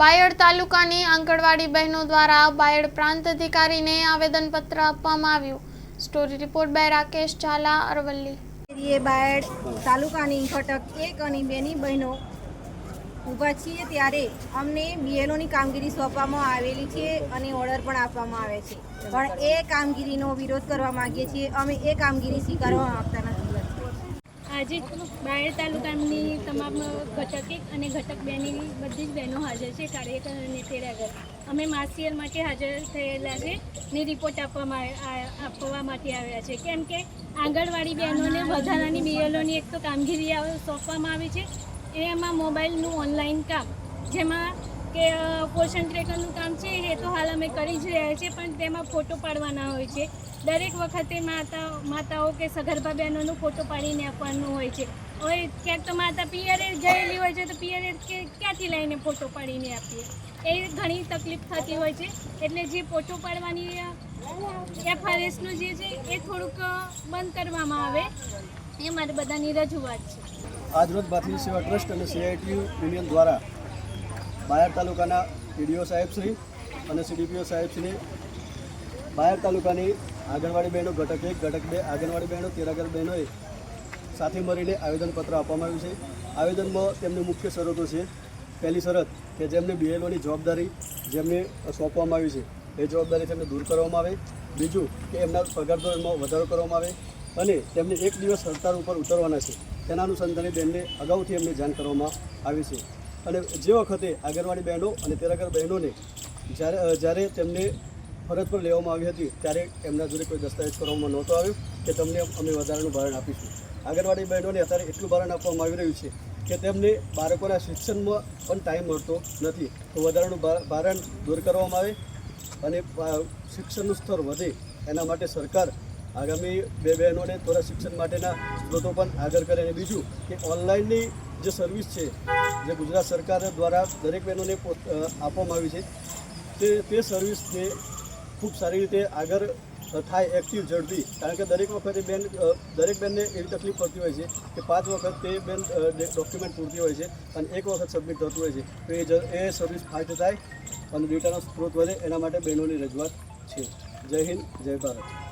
બાયડ તાલુકાની આંગણવાડી બહેનો દ્વારા બાયડ પ્રાંત અધિકારીને આવેદનપત્ર આપવામાં આવ્યું। Story report by Rakesh Jhala, Aravalli. ये बायड तालुकानी घटक 1 અને 2 ની બહેનો ઊભા છીએ ત્યારે અમને બીએલઓની કામગીરી સોંપવામાં આવેલી છે અને ઓર્ડર પણ આપવામાં આવે છે, પણ એ કામગીરીનો વિરોધ કરવા માંગીએ છીએ। અમે એ કામગીરી સ્વીકારવા માંગતા નથી। આજે બાયડ તાલુકાની તમામ ઘટક 1 અને ઘટક 2 ની બધી જ બહેનો હાજર છે। કાર્યકર અને તેડાગર અમે માસિયલ માટે હાજર થયેલા છે ને રિપોર્ટ આપવા માટે આવ્યા છે, કેમ કે આંગણવાડી બહેનોને વધારાની બીએલઓની એક તો કામગીરી સોંપવામાં આવી છે। એમાં મોબાઈલનું ઓનલાઈન કામ, જેમાં કે પોષણ ટ્રેકરનું કામ છે એ તો હાલ અમે કરી જ રહ્યા છીએ, પણ તેમાં ફોટો પાડવાના હોય છે। દરેક વખતે માતાઓ કે સગર્ભા બહેનોનો ફોટો પાડીને આપવાનો હોય છે। હવે ક્યાંક તો માતા પિયરે ગયેલી હોય છે તો પિયરે ક્યાંથી લઈને ફોટો પાડીને આપીએ, એ ઘણી તકલીફ થતી હોય છે। એટલે જે ફોટો પાડવાની FRSનું જે છે એ થોડુંક બંધ કરવામાં આવે, એ મારી બધાની રજૂઆત છે। આજરોજ ભારતીય સેવા ટ્રસ્ટ અને CITU યુનિયન દ્વારા બાયડ તાલુકાના PDO સાહેબશ્રી અને CDPO સાહેબશ્રી બાયડ તાલુકાની આંગણવાડી બહેનો ઘટક 1, ઘટક 2 આંગણવાડી બહેનો તેડાગર બહેનોએ સાથે મળીને આવેદનપત્ર આપવામાં આવ્યું છે। આવેદનમાં તેમની મુખ્ય શરતો છે। પહેલી શરત કે જેમને BLOની જવાબદારી જેમને સોંપવામાં આવી છે એ જવાબદારી તેમને દૂર કરવામાં આવે। બીજું કે એમના પગાર ધોરણમાં વધારો કરવામાં આવે અને તેમને 1 દિવસ હડતાળ ઉપર ઉતરવાના છે, તેના અનુસંધાને બેનને અગાઉથી એમને જાણ કરવામાં આવી છે। અને જે વખતે આંગણવાડી બહેનો અને તેડાગર બહેનોને જ્યારે તેમને ફરજ પર લેવામાં આવી હતી ત્યારે એમના જોડે કોઈ દસ્તાવેજ કરવામાં નહોતો આવ્યો કે તમને અમે વધારાનું ભારણ આપીશું। આંગણવાડી બહેનોને અત્યારે એટલું ભારણ આપવામાં આવી રહ્યું છે કે તેમને બાળકોના શિક્ષણમાં પણ ટાઈમ મળતો નથી, તો વધારાનું ભારણ દૂર કરવામાં આવે અને શિક્ષણનું સ્તર વધે એના માટે સરકાર આગામી બે બહેનોને થોડા શિક્ષણ માટેના સ્ત્રોતો પણ આગળ કરે। અને બીજું કે ઓનલાઈનની જે સર્વિસ છે જે ગુજરાત સરકાર દ્વારા દરેક બહેનોને આપવામાં આવી છે તે સર્વિસને ખૂબ સારી રીતે આગળ થાય, એક્ટિવ, ઝડપી, કારણ કે દરેક બેનને એવી તકલીફ પડતી હોય છે કે 5 વખત તે બેન ડોક્યુમેન્ટ પૂરતી હોય છે અને 1 વખત સબમિટ થતું હોય છે, તો એ સર્વિસ ફાસ્ટ થાય અને ડેટાનો સ્ત્રોત વધે, એના માટે બહેનોની રજૂઆત છે। જય હિન્દ, જય ભારત।